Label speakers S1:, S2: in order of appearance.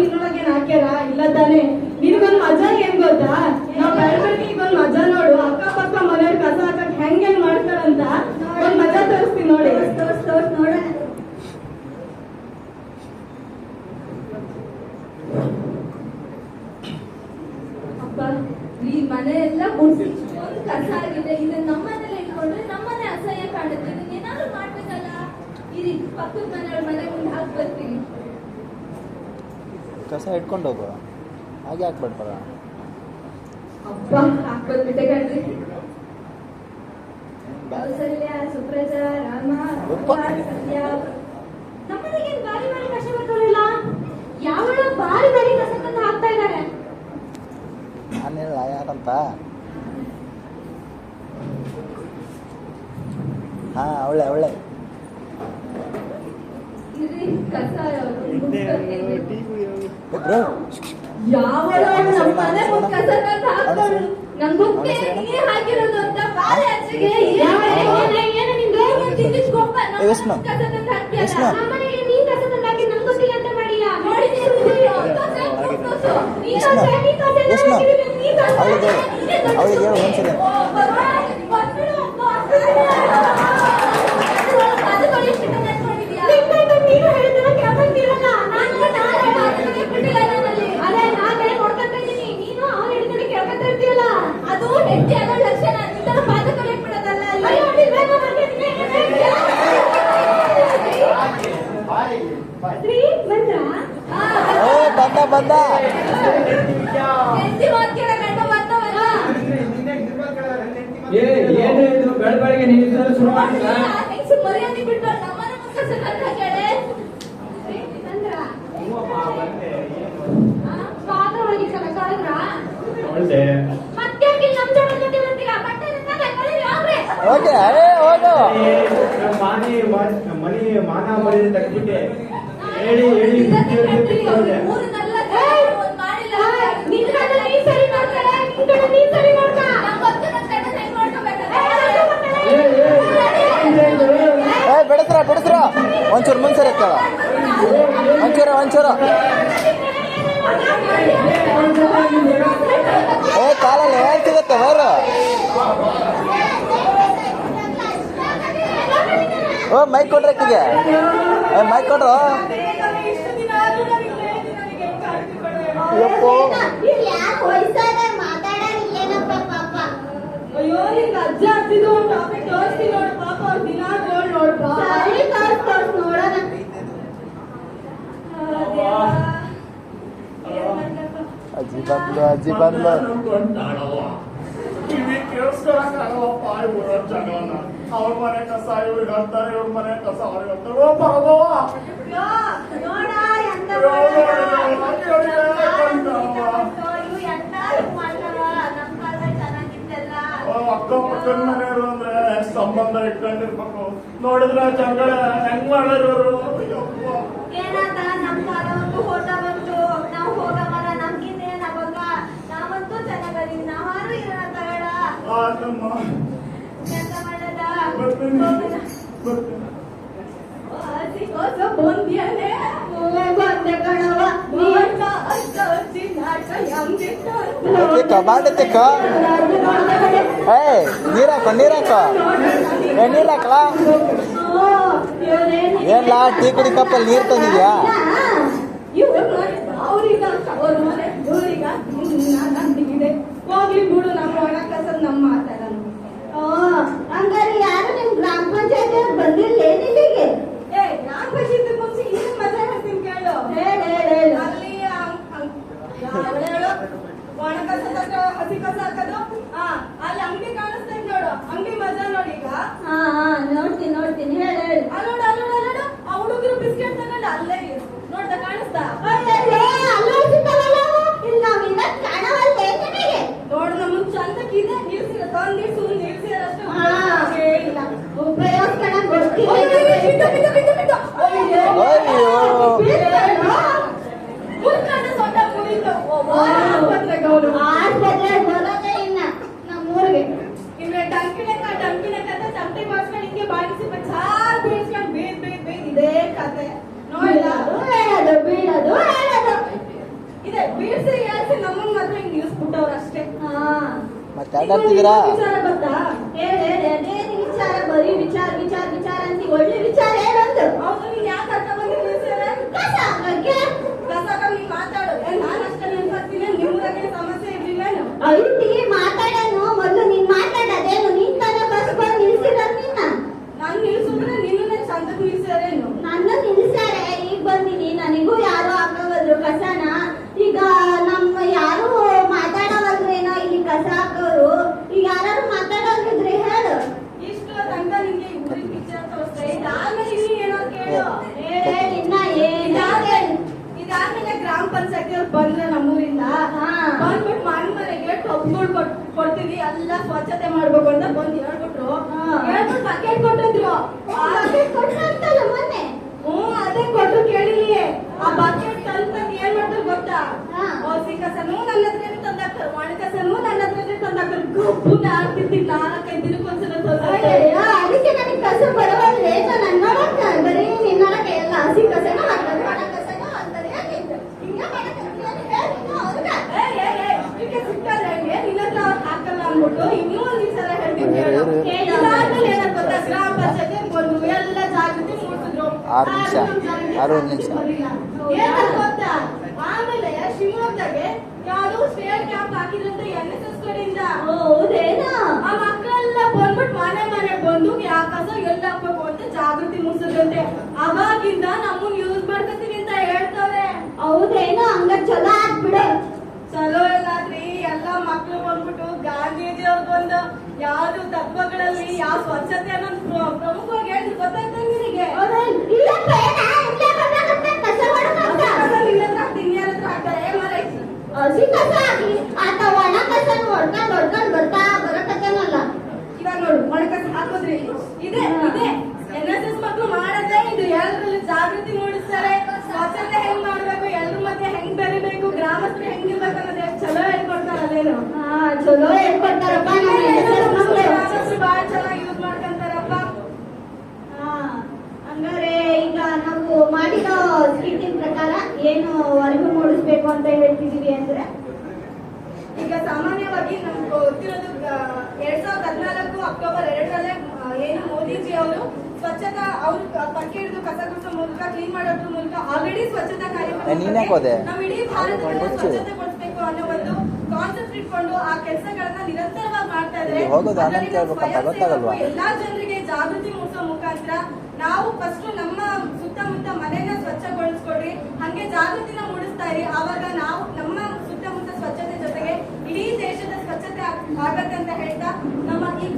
S1: ನಿನ್ನೊಳಗೆ ಹಾಕ್ಯಾರ ಇಲ್ಲ ತಾನೆ. ನಿನ್ಗೊಂದ್ ಮಜಾ ಏನ್ ಗೊತ್ತಾ, ನಾವ್ ಬೆಳಗ್ಗೆ ಈಗೊಂದ್ ಮಜಾ ನೋಡು. ಅಕ್ಕಪಕ್ಕ ಮನೆಯವ್ರ ಕಸ ಹಾಕಕ್ ಹೆಂಗ್ ಮಾಡ್ತಾರಂತ ಒಂದ್ ಮಜಾ ತೋರಿಸ್ತೀನಿ ನೋಡಿ. ತೋರ್ಸ್ ನೋಡ. ಅಪ್ಪ ಈ ಮನೆ ಎಲ್ಲ ಗುಡ್ಸಿ ಒಂದು ಕಸ ಆಗಿದೆ. ಇದನ್ನ ನಮ್ಮನೇಲಿ ಇಟ್ಕೊಂಡ್ರೆ ನಮ್ಮನೆ ಅಸಹ್ಯ ಕಾಣುತ್ತೆ. ಇದನ್ನ ಏನಾದ್ರು ಮಾಡ್ಬೇಕಲ್ಲ. ಈ ರೀತಿ ಪಕ್ಕದ ಮನೆಯವ್ರ ಮನೆ ಮುಂದೆ ಹಾಕಿ ಬರ್ತೀನಿ.
S2: ಕಸ ಇಟ್ಕೊಂಡು ಹೋಗು, ಹಾಗೆ ಹಾಕ್ಬಿಡ್ತಾರ.
S1: ಅಪ್ಪ ಹಾಕ್ಬಿಟ್ಟೆ ಕಣ್ರಿ. ಕೌಸಲ್ಯ, ಸುಪ್ರಜಾ, ರಾಮ, ಸತ್ಯ. ನಮ್ಮನೆಗೆ ಬಾರಿ ಬಾರಿ ಕಸ ಬರ್ತಾರಲ್ಲ. ಯಾವಳ ಬಾರಿ ಬಾರಿ ಕಸ ತಂದು ಹಾಕ್ತಾ ಇದ್ದಾರೆ.
S2: ನಾನೇಳ ಯಾರಂತ. ಹಾ ಒಳ್ಳೆ ಒಳ್ಳೆ
S1: ಕಸ
S2: ಯಾವಳ
S1: ನಮ್ಮ ಮನೆ ಮುಂದೆ ಕಸ ತಂದು ಹಾಕ್ತಾಳು. ನಂಗೊತ್ತೆ ನೀನೇ ಹಾಕಿರೋದು ಅಂತ ಬಾರಿ ಅಚ್ಚಿಗೆ. ಏನು ನಿಂದು ತಿನ್ನಿಸ್ಕೊಪ್ಪ. ನಮ್ಮ ಕಸ ತಂದು ಹಾಕ್ತೀಯಲ್ಲ. ನಮ್ಮನೆಗೆ ನೀ ಕಸ ತಂದು ಹಾಕಿ ನಂಗೆ ಗೊತ್ತಿಲ್ಲ ಅಂತ ಮಾಡಿಯಾ?
S2: ಅವಳಿಗೆ ಒಂದ್ಸಲ
S1: ಅದು ಹೆಂಡತಿ ಆಗೋ ಲಕ್ಷಣ. ನಿಂತರ ಪಾದ ಕಲಿಯಕ್ ಬಿಡೋದಲ್ಲ.
S2: ಬಂದ
S1: ಹೆಂಡತಿ ಮಾತು ಕೇಳ ಗಂಡ ಬರ್ತಾವಲ್ಲ.
S3: ಏನು ಬೆಳಬೆಳಗ್ಗೆ ನೀನು ಶುರು ಮಾಡಿಲ್ಲ.
S1: ಮರ್ಯಾದೆ ಬಿಟ್ಟು ನಮ್ಮನೆ ಮುಖ ಸಂತ ಕೇಳೆ ಪಾದ ಒಳಗೆ ಕಳಕಳಿದ್ರ ಮತ್ತೆ ನಮ್ ಜೊತೆ ಬರ್ತೀರಾ? ಬಟ್ಟೆ
S2: ಓಕೆ ಅರೇ ಹೋಗು.
S3: ಮನಿ ಮಾನ ಮರ್ಯಾದೆ ತೆಗೆದ್ಬಿಟ್ಟೆ. ಹೇಳಿ ಹೇಳಿ
S2: ಬಿಡಿಸ್ರ ಒಂಚೂರು ಮುಂಚೂರು ಎತ್ತಳ ಒಂಚೂರು ಕಾಲಲ್ಲಿ ಹೇಗೆ ಸಿಗುತ್ತೆ ಬೈರು. ಓ ಮೈಕ್ ಕೊಡ್ರಿ ಅಕ್ಕಿಗೆ. ಮೈಕ್ ಕೊಡ್ರು.
S1: ಅಯ್ಯೋ ನಿಂಗೆ ಅಜ್ಜ ಹಚ್ಚಿದ್ದು ಒಂದು ಟಾಪಿಕ್ ತೋರಿಸ್ತೀನಿ ನೋಡು. ಪಾಪ ಅವ್ರ ದಿನ ನೋಡ್ಬಾ ನೋಡೋಣ.
S2: ಅಜ್ಜಿ ಬಂದ್ಲು
S3: ಅವ್ರ ಮನೆ ಕಸ ಇವ್ರಿಗೆ ಹಾಕ್ತಾರೆ, ಇವ್ರ ಮನೆ ಕಸ ಅವ್ರಿಗೆ ಹಾಕ್ತಾರೆ. ಓ ಪರದವ ಅಕ್ಕಪಕ್ಕದ ಮನೆಯವರು ಅಂದ್ರೆ ಸಂಬಂಧ ಇಟ್ಕೊಂಡಿರ್ಬೇಕು. ನೋಡಿದ್ರೆ ಜಗಳ ಹೆಂಗ್ ಮಾಡೋರು.
S1: ಏನಾದ ನಮ್ ಕಾಲವಂತೂ ಹೋಟ ಬಂತು. ನಾವು ಹೋಗಮಲ್ಲ ನಮ್ಗಿನ್ನೇನ್ ಅವಾಗ. ನಾವಂತೂ ಚೆನ್ನಾಗದೀವಿ. ನಾವಾರು ಇರೋಣ ತಗಡ. ಎಂತ ಮಾಡದ ಬಂದ್ಯಾನೆ ಬಂದೆ ಕಣವ.
S2: ಬಾಂಡಕ್ಕ ನೀರಾಕ ನೀರಾಕಲಾ. ಏನ್ಲಾ ಟೀ ಕುಡಿ ಕಪ್ಪಲ್ಲಿ ನೀರ್ ತಂದಿದ್ಯಾ?
S1: ಹೋಗ್ಲಿ ಬಿಡು. ನಮ್ಮ ಒಣ ಕಸದ್ ನಮ್ಮ ಮಾತಾಡೋಣ. ಹಂಗಾರೆ ಯಾರು ನಿಮ್ ಗ್ರಾಮ ಪಂಚಾಯತ್ ಬಂದಿಲ್ಲ ಇಲ್ಲಿಗೆ? ಗ್ರಾಮ ಪಂಚಾಯತ್ ಮುಂಚೆ ಇನ್ನೂ ಮಜಾ ಹೇಳ್ತೀನಿ ಕೇಳು. ಹೇಳು. ಅಲ್ಲಿ ಒಣ ಕಸ ಹಸಿ ಕಸ ಹಾಕೋದು. ಅಲ್ಲಿ ಅಂಗಡಿ ಕಾಣಿಸ್ತಾ ನೋಡು. ಅಂಗಡಿ ಮಜಾ ನೋಡಿ ಈಗ. ನೋಡ್ತೀನಿ ಹೇಳು. ಅಲ್ಲೋಡು ಆ ಹುಡುಗರು ಬಿಸ್ಕೆಟ್ ತಗೊಂಡು ಅಲ್ಲೇ ನೋಡ್ದ ಕಾಣಿಸ್ತಾ? ನೋಡು ನಮ್ಮ ಚಂದಕ್ಕಿದೆ. ನಿಲ್ಸಿರ ತಂದಿರ್ಸು ನಿಲ್ಸಿರಷ್ಟು ಉಪಯೋಗ
S2: ಮಾತಾಡ್ತಿದ್ದೀರಾ?
S1: ವಿಚಾರ ಗೊತ್ತಾ? ಅದೇನು ವಿಚಾರ? ಬರೀ ವಿಚಾರ ವಿಚಾರ ವಿಚಾರ ಅಂತ ಒಳ್ಳೆ ವಿಚಾರ ಹೇಳಂದು. ಹೌದು, ನೀನ್ ಯಾಕೆ ಅರ್ಥ ಬಂದಿದ್ದೀವಿ ಕಸ ಬಗ್ಗೆ ಕಸಕ ನೀನ್ ಮಾತಾಡು. ನಾನು ಅಷ್ಟೇ ನೆನ್ಪಾಗ್ತೀನಿ, ನಿಮ್ಮೂರಾಗೆ ಸಮಸ್ಯೆ ಇರ್ಲಿಲ್ಲೇನು? ಐತಿ ಮಾತಾಡೋನು. ಮೊದಲು ನೀನ್ ಮಾತಾಡೋದೇನು? ನೀನ್ ತಾನೇ ಬಸ್ ಬಂದು ನಿಲ್ಸಿರ ನಿನ್ನ. ನಾನು ನಿಲ್ಸಿದ್ರೆ ನಿನ್ನನ್ನೇ ಚಂದಕ್ಕೆ ನಿಲ್ಸಾರೇನು? ನನ್ನ ನಿಲ್ಸಾರೆ, ಈಗ ಬಂದಿನಿ. ನನಗೂ ಯಾರೋ ಹಾಕೋದ್ರು ಕಸನ. ಈಗ ನಮ್ಮ ಯಾರು ಮಾತಾಡೋವಲ್ರೇನೋ ಇಲ್ಲಿ ಕಸ ಹಾಕೋರು. ಈಗ ಯಾರು ಮಾತಾಡೋದಿದ್ರೆ ಹೇಳು. ಇಷ್ಟು ತನಕ ನಿಂಗೆ ಊರಿಗೆ ಪಿಕ್ಚರ್ ತೋರಿಸ್ತಾ ಇದಾದ್ಮೇಲೆ ಇಲ್ಲಿ ಏನೋ ಕೇಳು. ಇನ್ನ ಇದಾದ್ಮೇಲೆ ಗ್ರಾಮ ಪಂಚಾಯತಿ ಅವ್ರು ಬಂದ್ರೆ ನಮ್ಮೂರಿಂದ ಬಂದ್ಬಿಟ್ಟು ಮನೆಗೆ ಒಪ್ಪಿಗಳು ಕೊಡ್ತೀವಿ, ಎಲ್ಲ ಸ್ವಚ್ಛತೆ ಮಾಡ್ಬೇಕು ಅಂತ ಬಂದು ಹೇಳ್ಬಿಟ್ರು. ಹೇಳ್ಬಿಟ್ಟು ಬಕೆಟ್ ಕೊಟ್ಟಿದ್ರು. ಕೊಟ್ಟಂತಲ್ಲ ಮೊನ್ನೆ. ಅದೇ ಕೊಟ್ಟು ಕೇಳಿಲಿ. ಆ ಬಕೆಟ್ ತಂತ ಏನ್ ಮಾಡ್ತಾರೆ ಗೊತ್ತಾ? ಹಸಿ ಕಸನೂ ನನ್ನ ಹತ್ರನೇ ತಂದಾಕ್ತಾರೆ, ಒಣ ಕಸನೂ ನನ್ನ ಹತ್ರನೇ ತಂದಾಕ್ತಾರೆ. ಗಬ್ಬುನ ಆಗ್ತಿರ್ತೀನಿ 4-5 ದಿನಕ್ಕೊಂದ್ಸಲ ತಂದಾಕ್ತಾರೆ. ಅದಕ್ಕೆ ನನಗೆ ಕಸ ಬರವಲ್ಲೆ. ನಾನು ನೋಡಕ್ಕ ಬರೀ ನಿನ್ನೊಳಗೆ ಎಲ್ಲ ಹಸಿ ಕಸನ ಹಾಕ್ತಾರೆ, ಒಣ ಕಸನ ಹಾಕ್ತಾರೆ. ಹಿಂಗ ಹಾಕಲ್ಲ ಅನ್ಬಿಟ್ಟು ಇನ್ನೂ ಒಂದ್ ಸಲ ಹೇಳ್ತೀನಿ. ಇದಾದ್ಮೇಲೆ ಏನಂತ ಗೊತ್ತಾ? ಗ್ರಾಮ ಪಂಚಾಯತಿ ಬಂದು ಎಲ್ಲ ಜಾಗೃತಿ ಮೂಡಿಸಿದ್ರು.
S2: 6 ನಿಮಿಷ.
S1: ಏನಂತ ಗೊತ್ತಾ? ಆಮೇಲೆ ಶಿವಮೊಗ್ಗದಾಗೆ ಯಾರು ಸ್ಟೇಟ್ ಕ್ಯಾಂಪ್ ಹಾಕಿದ್ರಂತೆ NSS ಕಡೆಯಿಂದ. ಹೌದೇನಾ? ಆ ಮಕ್ಕಳೆಲ್ಲ ಬಂದ್ಬಿಟ್ಟು ಮನೆ ಬಂದು ಯಾ ಕಸ ಎಲ್ಲಿ ಹಾಕ್ಬೇಕು ಅಂತ ಜಾಗೃತಿ ಮೂಡಿಸಿದ್ರಂತೆ. ಅವಾಗಿಂದ ನಮ್ಮನ್ನ ಯೂಸ್ ಮಾಡ್ಕೊತೀವಿ ಅಂತ ಹೇಳ್ತವ್ರೆ. ಹೌದೇನೋ? ಹಂಗ ಚಲೋ ಆಗ್ಬಿಡು. ಚಲೋ ಇಲ್ಲಾದ್ರಿ, ಎಲ್ಲ ಮಕ್ಳು ಬಂದ್ಬಿಟ್ಟು ಗಾಂಧೀಜಿ ಅವ್ರು ಬಂದು ಯಾವ್ದು ತತ್ವಗಳಲ್ಲಿ ಯಾವ ಸ್ವಚ್ಛತೆ ಅನ್ನೋದು ಪ್ರಮುಖವಾಗಿ ಹೇಳಿದ್ರು. ಗೊತ್ತಾಯ್ತಾ ನಿನಗೆ? ಹಸಿ ಕಸ ಹಾಕಿ ಆತ ಒಣ ಕಸ ಹೊಡ್ಕೊಂಡ್ ಬರ್ತಾ ಬರಕತ್ತೇನಲ್ಲ. ಇವಾಗ ನೋಡು, ಒಣ ಕಸ ಹಾಕೋದ್ರಿ ಇದೆ NSS ಮಕ್ಳು ಮಾಡದೆ ಇದು. ಎಲ್ಲರಲ್ಲಿ ಜಾಗೃತಿ ಮೂಡಿಸ್ತಾರೆ. ಸ್ವಚ್ಛತೆ ಹೆಂಗ್ ಮಾಡ್ಬೇಕು, ಎಲ್ರ ಮಧ್ಯೆ ಹೆಂಗ್ ಬೆರಿಬೇಕು, ಗ್ರಾಮಸ್ಥರು ಹೆಂಗಿರ್ಬೇಕು ಅನ್ನೋದೇ ಚಲೋ ಹೇಳ್ಕೊಡ್ತಾರಲ್ಲೇನು? ಚಲೋ ಹೇಳ್ಕೊಡ್ತಾರಪ್ಪ. ಗ್ರಾಮಸ್ಥರು ಬಾಳ ಚೆನ್ನಾಗಿ ಯೂಸ್ ಮಾಡ್ಕೊಂತಾರಪ್ಪ. ಹಂಗಾರೆ ಈಗ ನಾವು ಮಾಡಿರೋ ಸ್ಕಿಟ್ಟಿನ ಪ್ರಕಾರ ಏನು ಅರಿವು ಮೂಡಿಸ್ಬೇಕು ಅಂತ ಹೇಳ್ತಿದೀವಿ ಅಂದ್ರೆ, ಈಗ ಸಾಮಾನ್ಯವಾಗಿ ನಮ್ಗೆ ಗೊತ್ತಿರೋದು 2014 ಅಕ್ಟೋಬರ್ 2ರಲ್ಲೇ ಏನು ಮೋದಿಜಿ ಅವರು ಸ್ವಚ್ಛತಾ ಅವ್ರು ಪಕ್ಕೆ ಹಿಡಿದು ಕಸ ಗುಡಿಸೋ ಮೂಲಕ, ಕ್ಲೀನ್ ಮಾಡೋದ್ರ ಮೂಲಕ ಆಲ್ರೆಡಿ ಸ್ವಚ್ಛತಾ ಕಾರ್ಯಕ್ರಮ ನಮ್ಮ ಇಡೀ ಭಾರತದಲ್ಲಿ ಸ್ವಚ್ಛತೆಗೊಳಿಸಬೇಕು ಅನ್ನೋ ಒಂದು ಕಾನ್ಸೆಪ್ಟ್ ಇಟ್ಕೊಂಡು ಆ ಕೆಲಸಗಳನ್ನ ನಿರಂತರವಾಗಿ ಮಾಡ್ತಾ ಇದ್ದಾರೆ. ಎಲ್ಲಾ ಜನರಿಗೆ ಜಾಗೃತಿ ಮೂಡಿಸೋ ಮುಖಾಂತರ ನಾವು ಫಸ್ಟ್ ನಮ್ಮ ಸುತ್ತಮುತ್ತ ಮನೆನ ಸ್ವಚ್ಛಗೊಳಿಸ್ಕೊಡ್ರಿ, ಹಂಗೆ ಜಾಗೃತಿನ ಮೂಡಿಸ್ತಾ ಇರಿ. ಆವಾಗ ನಾವು ನಮ್ಮ ಸುತ್ತಮುತ್ತ ಸ್ವಚ್ಛತೆ ಜೊತೆಗೆ ಇಡೀ ದೇಶದ ಸ್ವಚ್ಛತೆ ಆಗತ್ತೆ ಅಂತ ಹೇಳ್ತಾ ನಮ್ಮ ಈ